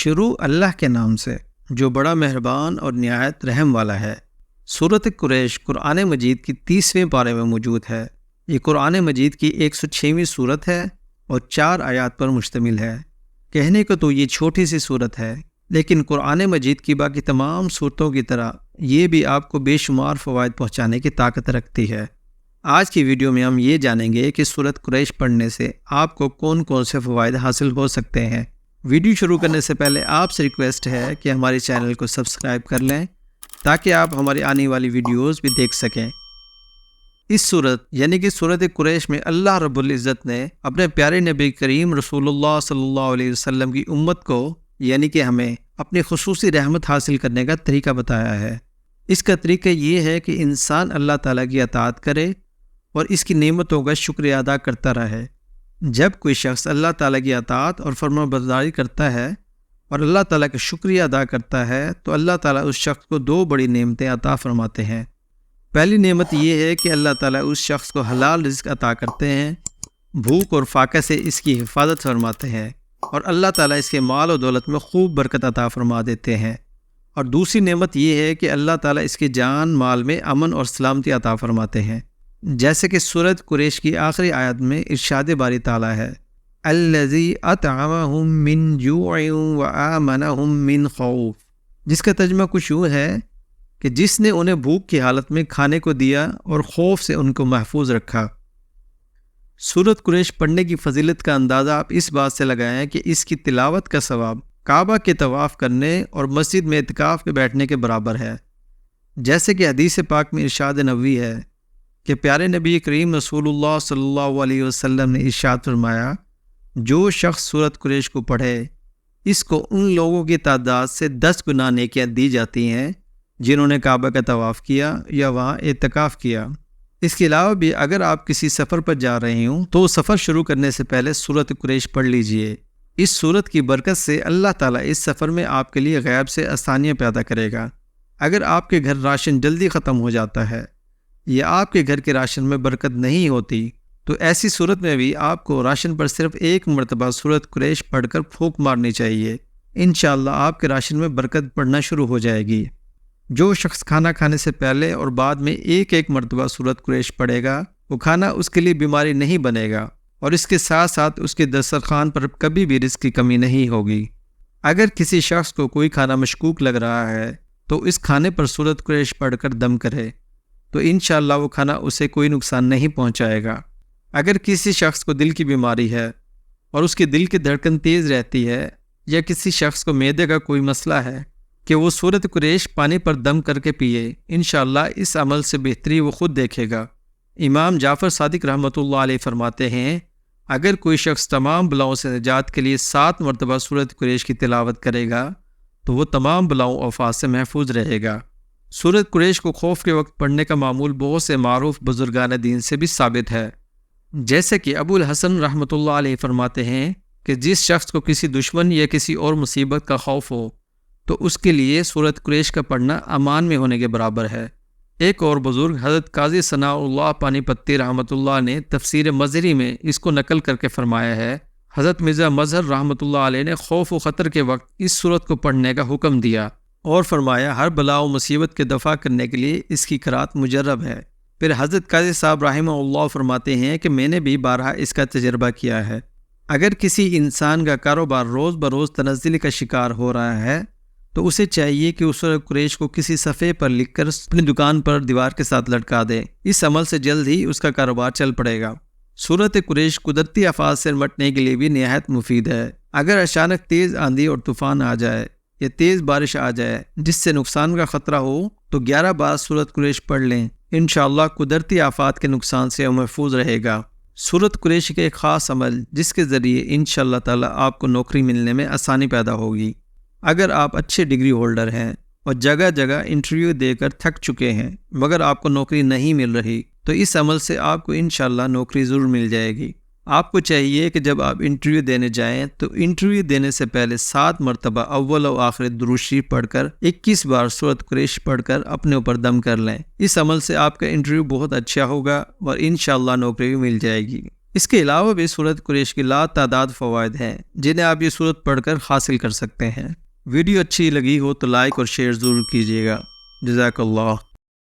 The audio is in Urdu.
شروع اللہ کے نام سے جو بڑا مہربان اور نہایت رحم والا ہے۔ سورۃ قریش قرآن مجید کی 30ویں پارے میں موجود ہے۔ یہ قرآن مجید کی 106ویں سورت ہے اور 4 آیات پر مشتمل ہے۔ کہنے کو تو یہ چھوٹی سی سورت ہے، لیکن قرآن مجید کی باقی تمام سورتوں کی طرح یہ بھی آپ کو بے شمار فوائد پہنچانے کی طاقت رکھتی ہے۔ آج کی ویڈیو میں ہم یہ جانیں گے کہ سورۃ قریش پڑھنے سے آپ کو کون کون سے فوائد حاصل ہو سکتے ہیں۔ ویڈیو شروع کرنے سے پہلے آپ سے ریکویسٹ ہے کہ ہمارے چینل کو سبسکرائب کر لیں تاکہ آپ ہماری آنے والی ویڈیوز بھی دیکھ سکیں۔ اس سورت یعنی کہ سورۃ قریش میں اللہ رب العزت نے اپنے پیارے نبی کریم رسول اللہ صلی اللہ علیہ وسلم کی امت کو یعنی کہ ہمیں اپنی خصوصی رحمت حاصل کرنے کا طریقہ بتایا ہے۔ اس کا طریقہ یہ ہے کہ انسان اللہ تعالیٰ کی اطاعت کرے اور اس کی نعمتوں کا شکریہ ادا کرتا رہے۔ جب کوئی شخص اللہ تعالیٰ کی اطاعت اور فرمانبرداری کرتا ہے اور اللہ تعالیٰ کا شکریہ ادا کرتا ہے تو اللہ تعالیٰ اس شخص کو 2 بڑی نعمتیں عطا فرماتے ہیں۔ پہلی نعمت یہ ہے کہ اللہ تعالیٰ اس شخص کو حلال رزق عطا کرتے ہیں، بھوک اور فاقہ سے اس کی حفاظت فرماتے ہیں اور اللہ تعالیٰ اس کے مال و دولت میں خوب برکت عطا فرما دیتے ہیں۔ اور دوسری نعمت یہ ہے کہ اللہ تعالیٰ اس کے جان مال میں امن اور سلامتی عطا فرماتے ہیں، جیسے کہ سورۃ قریش کی آخری آیت میں ارشاد باری تعالیٰ ہے الذی اطعمہم من جوع وآمنہم من خوف، جس کا ترجمہ کچھ یوں ہے کہ جس نے انہیں بھوک کی حالت میں کھانے کو دیا اور خوف سے ان کو محفوظ رکھا۔ سورۃ قریش پڑھنے کی فضیلت کا اندازہ آپ اس بات سے لگائیں کہ اس کی تلاوت کا ثواب کعبہ کے طواف کرنے اور مسجد میں اعتکاف کے بیٹھنے کے برابر ہے، جیسے کہ حدیث پاک میں ارشاد نبوی ہے کہ پیارے نبی کریم رسول اللہ صلی اللہ علیہ وسلم نے ارشاد فرمایا جو شخص سورۃ قریش کو پڑھے اس کو ان لوگوں کی تعداد سے 10 گنا نیکیاں دی جاتی ہیں جنہوں نے کعبہ کا طواف کیا یا وہاں اعتکاف کیا۔ اس کے علاوہ بھی اگر آپ کسی سفر پر جا رہے ہوں تو سفر شروع کرنے سے پہلے سورۃ قریش پڑھ لیجئے۔ اس سورت کی برکت سے اللہ تعالیٰ اس سفر میں آپ کے لیے غیب سے آسانیاں پیدا کرے گا۔ اگر آپ کے گھر راشن جلدی ختم ہو جاتا ہے یا آپ کے گھر کے راشن میں برکت نہیں ہوتی تو ایسی صورت میں بھی آپ کو راشن پر صرف 1 مرتبہ سورۃ قریش پڑھ کر پھونک مارنی چاہیے۔ انشاءاللہ آپ کے راشن میں برکت پڑنا شروع ہو جائے گی۔ جو شخص کھانا کھانے سے پہلے اور بعد میں 1 مرتبہ سورۃ قریش پڑھے گا وہ کھانا اس کے لیے بیماری نہیں بنے گا اور اس کے ساتھ ساتھ اس کے دسترخوان پر کبھی بھی رزق کی کمی نہیں ہوگی۔ اگر کسی شخص کو کوئی کھانا مشکوک لگ رہا ہے تو اس کھانے پر سورۃ قریش پڑھ کر دم کرے تو انشاءاللہ وہ کھانا اسے کوئی نقصان نہیں پہنچائے گا۔ اگر کسی شخص کو دل کی بیماری ہے اور اس کے دل کی دھڑکن تیز رہتی ہے یا کسی شخص کو معدے کا کوئی مسئلہ ہے کہ وہ سورۃ قریش پانی پر دم کر کے پیے، انشاءاللہ اس عمل سے بہتری وہ خود دیکھے گا۔ امام جعفر صادق رحمۃ اللہ علیہ فرماتے ہیں اگر کوئی شخص تمام بلاؤں سے نجات کے لیے 7 مرتبہ سورۃ قریش کی تلاوت کرے گا تو وہ تمام بلاؤں و آفات سے محفوظ رہے گا۔ سورۃ قریش کو خوف کے وقت پڑھنے کا معمول بہت سے معروف بزرگان دین سے بھی ثابت ہے، جیسے کہ ابو الحسن رحمۃ اللہ علیہ فرماتے ہیں کہ جس شخص کو کسی دشمن یا کسی اور مصیبت کا خوف ہو تو اس کے لیے سورۃ قریش کا پڑھنا امان میں ہونے کے برابر ہے۔ ایک اور بزرگ حضرت قاضی ثناء اللہ پانی پتی رحمۃ اللہ نے تفسیر مظہری میں اس کو نقل کر کے فرمایا ہے حضرت مرزا مظہر رحمۃ اللہ علیہ نے خوف و خطر کے وقت اس سورت کو پڑھنے کا حکم دیا اور فرمایا ہر بلا و مصیبت کے دفع کرنے کے لیے اس کی قرات مجرب ہے۔ پھر حضرت قاضی صاحب رحمہ اللہ فرماتے ہیں کہ میں نے بھی بارہا اس کا تجربہ کیا ہے۔ اگر کسی انسان کا کاروبار روز بروز تنزلی کا شکار ہو رہا ہے تو اسے چاہیے کہ اس سورۃ قریش کو کسی صفحے پر لکھ کر اپنی دکان پر دیوار کے ساتھ لٹکا دے۔ اس عمل سے جلد ہی اس کا کاروبار چل پڑے گا۔ سورۃ قریش قدرتی آفات سے نمٹنے کے لیے بھی نہایت مفید ہے۔ اگر اچانک تیز آندھی اور طوفان آ جائے یا تیز بارش آ جائے جس سے نقصان کا خطرہ ہو تو 11 بار سورۃ قریش پڑھ لیں، انشاءاللہ قدرتی آفات کے نقصان سے محفوظ رہے گا۔ سورۃ قریش کے ایک خاص عمل جس کے ذریعے انشاءاللہ تعالی آپ کو نوکری ملنے میں آسانی پیدا ہوگی۔ اگر آپ اچھے ڈگری ہولڈر ہیں اور جگہ جگہ انٹرویو دے کر تھک چکے ہیں مگر آپ کو نوکری نہیں مل رہی تو اس عمل سے آپ کو انشاءاللہ نوکری ضرور مل جائے گی۔ آپ کو چاہیے کہ جب آپ انٹرویو دینے جائیں تو انٹرویو دینے سے پہلے 7 مرتبہ اول و آخر درود شریف پڑھ کر 21 بار سورۃ قریش پڑھ کر اپنے اوپر دم کر لیں۔ اس عمل سے آپ کا انٹرویو بہت اچھا ہوگا اور انشاءاللہ نوکری بھی مل جائے گی۔ اس کے علاوہ بھی سورۃ قریش کی لا تعداد فوائد ہیں جنہیں آپ یہ سورت پڑھ کر حاصل کر سکتے ہیں۔ ویڈیو اچھی لگی ہو تو لائک اور شیئر ضرور کیجیے گا۔ جزاک اللہ۔